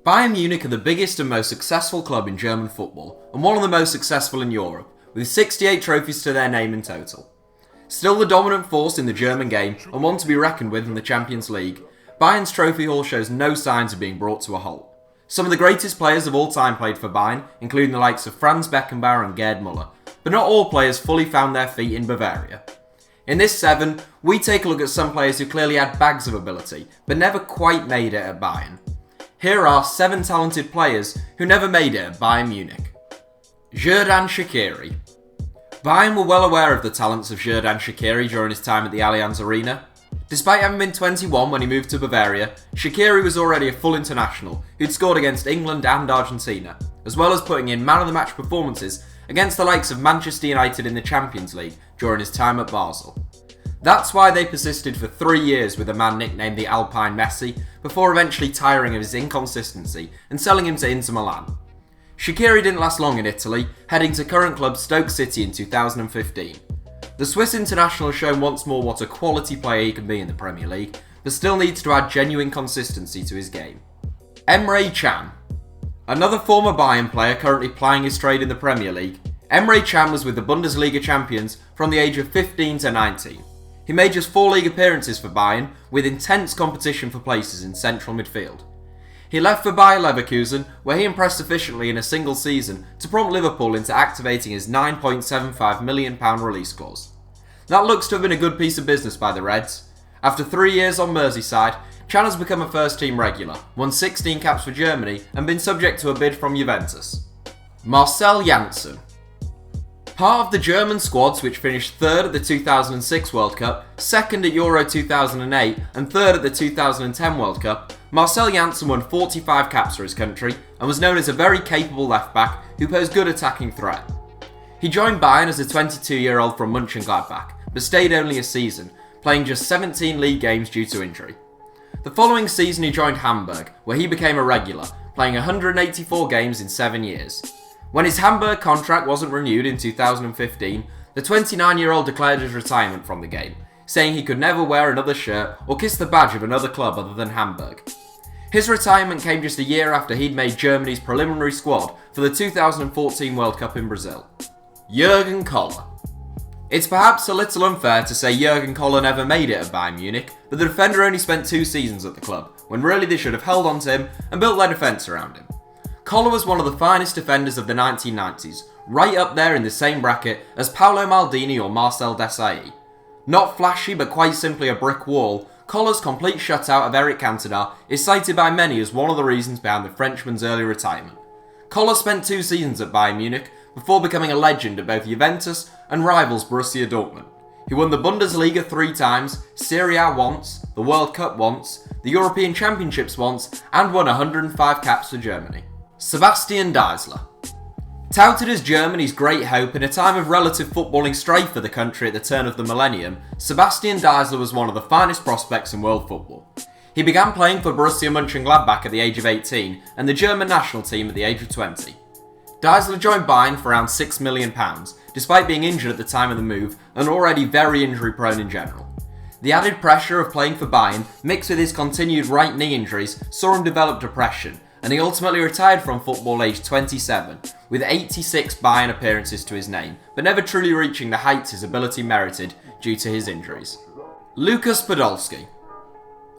Bayern Munich are the biggest and most successful club in German football, and one of the most successful in Europe, with 68 trophies to their name in total. Still the dominant force in the German game, and one to be reckoned with in the Champions League, Bayern's trophy haul shows no signs of being brought to a halt. Some of the greatest players of all time played for Bayern, including the likes of Franz Beckenbauer and Gerd Müller, but not all players fully found their feet in Bavaria. In this 7, we take a look at some players who clearly had bags of ability, but never quite made it at Bayern. Here are 7 talented players who never made it at Bayern Munich. Xherdan Shaqiri. Bayern were well aware of the talents of Xherdan Shaqiri during his time at the Allianz Arena. Despite having been 21 when he moved to Bavaria, Shaqiri was already a full international who'd scored against England and Argentina, as well as putting in man-of-the-match performances against the likes of Manchester United in the Champions League during his time at Basel. That's why they persisted for 3 years with a man nicknamed the Alpine Messi, before eventually tiring of his inconsistency and selling him to Inter Milan. Shaqiri didn't last long in Italy, heading to current club Stoke City in 2015. The Swiss international has shown once more what a quality player he can be in the Premier League, but still needs to add genuine consistency to his game. Emre Can. Another former Bayern player currently plying his trade in the Premier League, Emre Can was with the Bundesliga champions from the age of 15 to 19. He made just 4 league appearances for Bayern, with intense competition for places in central midfield. He left for Bayer Leverkusen, where he impressed sufficiently in a single season to prompt Liverpool into activating his £9.75 million release clause. That looks to have been a good piece of business by the Reds. After 3 years on Merseyside, Can has become a first-team regular, won 16 caps for Germany, and been subject to a bid from Juventus. Marcel Hansen. Part of the German squads which finished 3rd at the 2006 World Cup, 2nd at Euro 2008 and 3rd at the 2010 World Cup, Marcel Hansen won 45 caps for his country and was known as a very capable left-back who posed good attacking threat. He joined Bayern as a 22-year-old from Mönchengladbach, but stayed only a season, playing just 17 league games due to injury. The following season he joined Hamburg, where he became a regular, playing 184 games in 7 years. When his Hamburg contract wasn't renewed in 2015, the 29-year-old declared his retirement from the game, saying he could never wear another shirt or kiss the badge of another club other than Hamburg. His retirement came just a year after he'd made Germany's preliminary squad for the 2014 World Cup in Brazil. Jurgen Calma. It's perhaps a little unfair to say Jurgen Calma never made it at Bayern Munich, but the defender only spent 2 seasons at the club, when really they should have held on to him and built their defence around him. Calma was one of the finest defenders of the 1990s, right up there in the same bracket as Paolo Maldini or Marcel Desailly. Not flashy but quite simply a brick wall, Calma's complete shutout of Eric Cantona is cited by many as one of the reasons behind the Frenchman's early retirement. Calma spent 2 seasons at Bayern Munich before becoming a legend at both Juventus and rivals Borussia Dortmund. He won the Bundesliga 3 times, Serie A once, the World Cup once, the European Championships once, and won 105 caps for Germany. Sebastien Dazzla. Touted as Germany's great hope in a time of relative footballing strife for the country at the turn of the millennium, Sebastien Dazzla was one of the finest prospects in world football. He began playing for Borussia Mönchengladbach at the age of 18 and the German national team at the age of 20. Dazzla joined Bayern for around £6 million, despite being injured at the time of the move and already very injury prone in general. The added pressure of playing for Bayern, mixed with his continued right knee injuries, saw him develop depression, and he ultimately retired from football aged 27, with 86 Bayern appearances to his name, but never truly reaching the heights his ability merited due to his injuries. Lukas Podolski.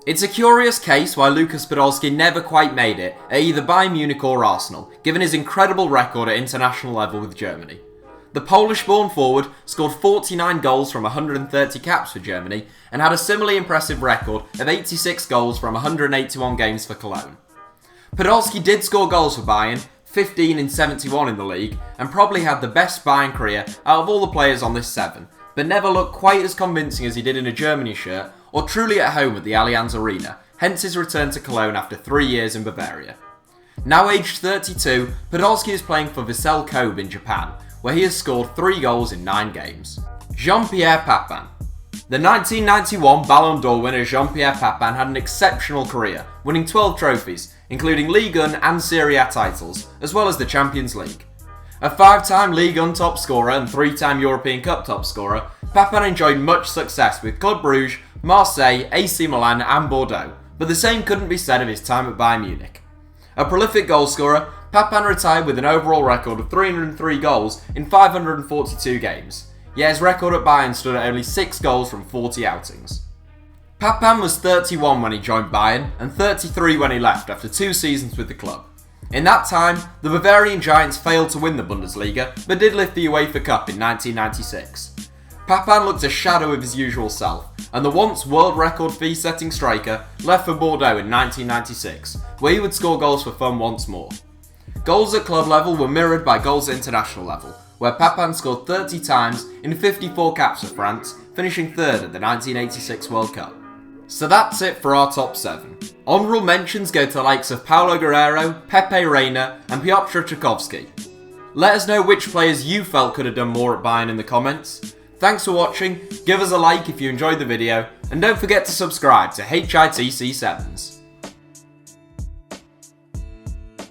It's a curious case why Lukas Podolski never quite made it at either Bayern Munich or Arsenal, given his incredible record at international level with Germany. The Polish-born forward scored 49 goals from 130 caps for Germany and had a similarly impressive record of 86 goals from 181 games for Cologne. Podolski did score goals for Bayern, 15 in 71 in the league, and probably had the best Bayern career out of all the players on this 7, but never looked quite as convincing as he did in a Germany shirt or truly at home at the Allianz Arena, hence his return to Cologne after 3 years in Bavaria. Now aged 32, Podolski is playing for Vissel Kobe in Japan, where he has scored 3 goals in 9 games. Jean-Pierre Papin. The 1991 Ballon d'Or winner Jean-Pierre Papin had an exceptional career, winning 12 trophies, including Ligue 1 and Serie A titles, as well as the Champions League. A 5-time Ligue 1 top scorer and 3-time European Cup top scorer, Papin enjoyed much success with Club Brugge, Marseille, AC Milan and Bordeaux, but the same couldn't be said of his time at Bayern Munich. A prolific goalscorer, Papin retired with an overall record of 303 goals in 542 games, yet his record at Bayern stood at only 6 goals from 40 outings. Papin was 31 when he joined Bayern and 33 when he left after 2 seasons with the club. In that time, the Bavarian Giants failed to win the Bundesliga, but did lift the UEFA Cup in 1996. Papin looked a shadow of his usual self, and the once world record fee-setting striker left for Bordeaux in 1996, where he would score goals for fun once more. Goals at club level were mirrored by goals at international level, where Papin scored 30 times in 54 caps for France, finishing third at the 1986 World Cup. So that's it for our top 7. Honourable mentions go to the likes of Paulo Guerrero, Pepe Reina and Piotr Tchaikovsky. Let us know which players you felt could have done more at Bayern in the comments. Thanks for watching, give us a like if you enjoyed the video, and don't forget to subscribe to HITC Sevens.